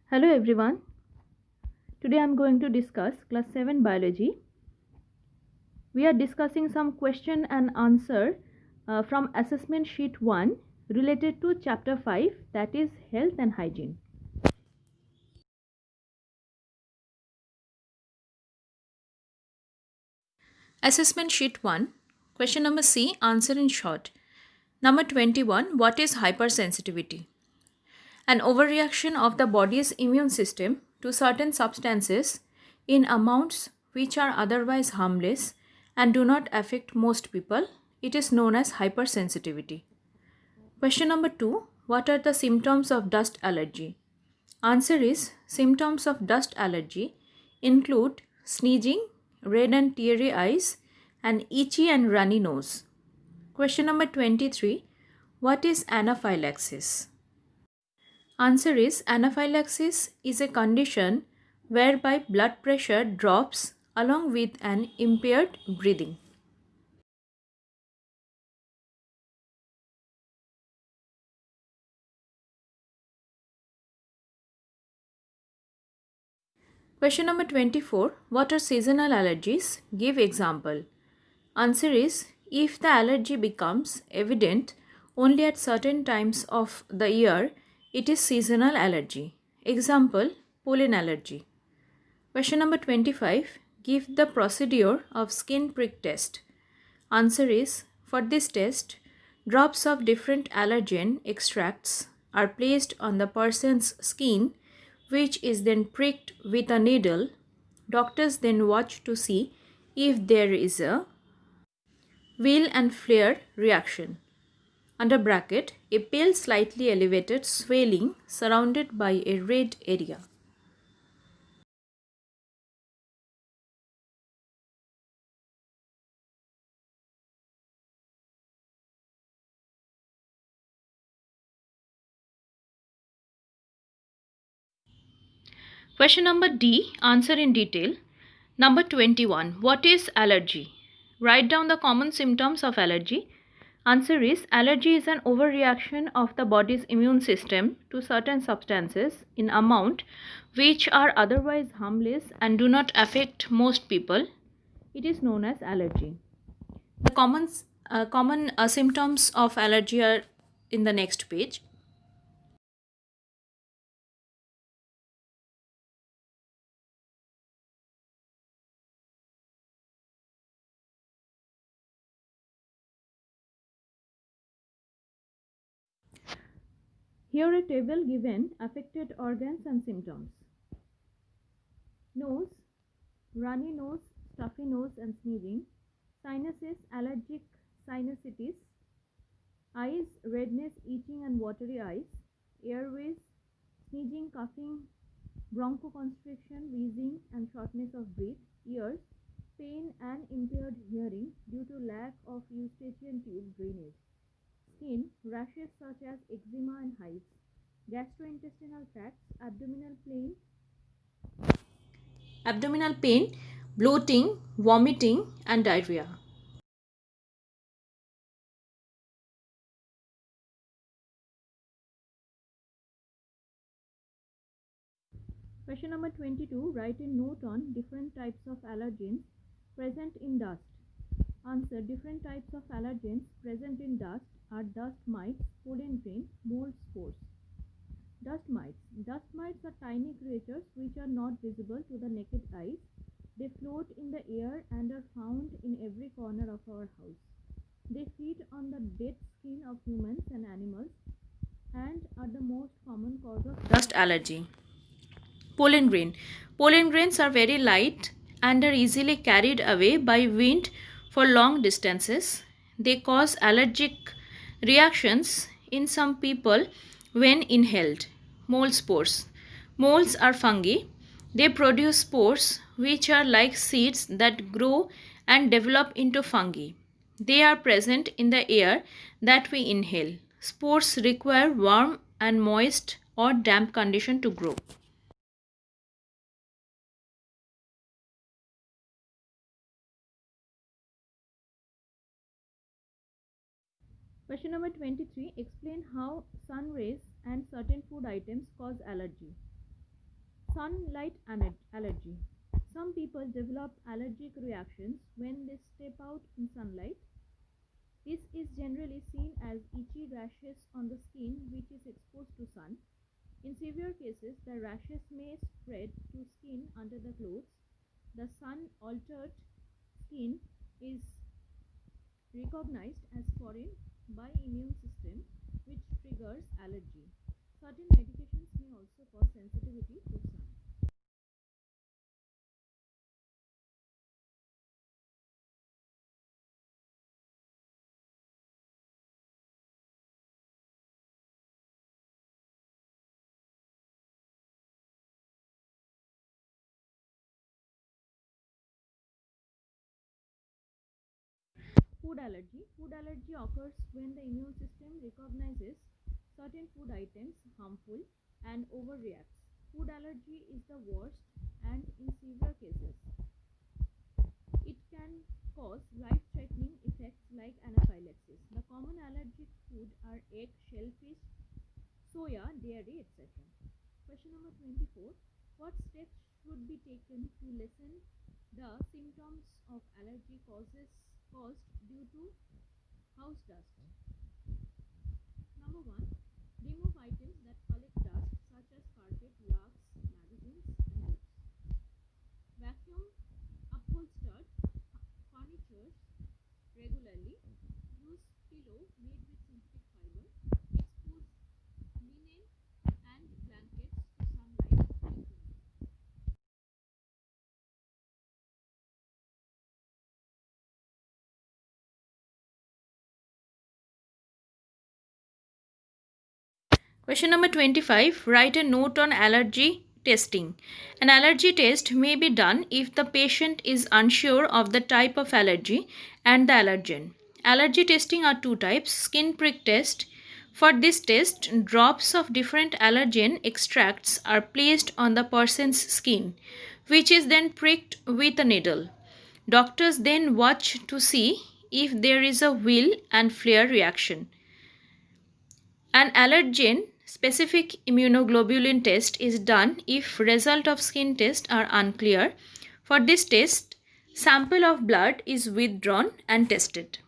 Hello everyone. Today I am going to discuss class 7 biology. We are discussing some question and answer from assessment sheet 1 related to chapter 5, that is health and hygiene. Assessment sheet 1. Question number C. Answer in short. Number 21. What is hypersensitivity? An overreaction of the body's immune system to certain substances in amounts which are otherwise harmless and do not affect most people. It is known as hypersensitivity. Question number 2. What are the symptoms of dust allergy? Answer is symptoms of dust allergy include sneezing, red and teary eyes, and itchy and runny nose. Question number 23. What is anaphylaxis? Answer is anaphylaxis is a condition whereby blood pressure drops along with an impaired breathing. Question number 24. What are seasonal allergies? Give example. Answer is if the allergy becomes evident only at certain times of the year, it is seasonal allergy. Example, pollen allergy. Question number 25. Give the procedure of skin prick test. Answer is for this test, drops of different allergen extracts are placed on the person's skin, which is then pricked with a needle. Doctors then watch to see if there is a wheal and flare reaction. Under bracket, a pale slightly elevated swelling surrounded by a red area. Question number D, answer in detail. Number 21. What is allergy? Write down the common symptoms of allergy. Answer is allergy is an overreaction of the body's immune system to certain substances in amount which are otherwise harmless and do not affect most people. It is known as allergy. The common symptoms of allergy are in the next page. Here a table given affected organs and symptoms. Nose, runny nose, stuffy nose and sneezing. Sinuses, allergic sinusitis. Eyes, redness, itching and watery eyes. Airways, sneezing, coughing, bronchoconstriction, wheezing and shortness of breath. Ears, pain and impaired hearing due to lack of eustachian tube drainage. Skin, rashes such as eczema and hives. Gastrointestinal tracts, Abdominal pain, bloating, vomiting, and diarrhea. Question number 22. Write a note on different types of allergens present in dust. Answer. Different types of allergens present in dust are dust mites, pollen grain, mold spores. Dust mites. Dust mites are tiny creatures which are not visible to the naked eye. They float in the air and are found in every corner of our house. They feed on the dead skin of humans and animals and are the most common cause of Dust allergy. Pollen grain. Pollen grains are very light and are easily carried away by wind for long distances. They cause allergic reactions in some people when inhaled. Mold spores. Molds are fungi. They produce spores which are like seeds that grow and develop into fungi. They are present in the air that we inhale. Spores require warm and moist or damp condition to grow. Question number 23. Explain how sun rays and certain food items cause allergy. Sunlight allergy. Some people develop allergic reactions when they step out in sunlight. This is generally seen as itchy rashes on the skin which is exposed to sun. In severe cases, the rashes may spread to skin under the clothes. The sun-altered skin is recognized as foreign by immune system, which triggers allergy. Certain medications may also cause sensitivity to sun. Food allergy. Food allergy occurs when the immune system recognizes certain food items harmful and overreacts. Food allergy is the worst, and in severe cases, it can cause life-threatening effects like anaphylaxis. The common allergic food are egg, shellfish, soya, dairy, etc. Question number 24. What steps should be taken to lessen the symptoms of allergy caused due to house dust? Number 1. Remove items that collect dust such as carpet, rugs, magazines and books. Vacuum upholstered furniture regularly. Use pillow made with synthetic fiber. Expose linen and blankets to sunlight frequently. Question number 25. Write a note on allergy testing. An allergy test may be done if the patient is unsure of the type of allergy and the allergen. Allergy testing are two types: skin prick test. For this test, drops of different allergen extracts are placed on the person's skin, which is then pricked with a needle. Doctors then watch to see if there is a wheal and flare reaction. An allergen specific immunoglobulin test is done if result of skin test are unclear. For this test, sample of blood is withdrawn and tested.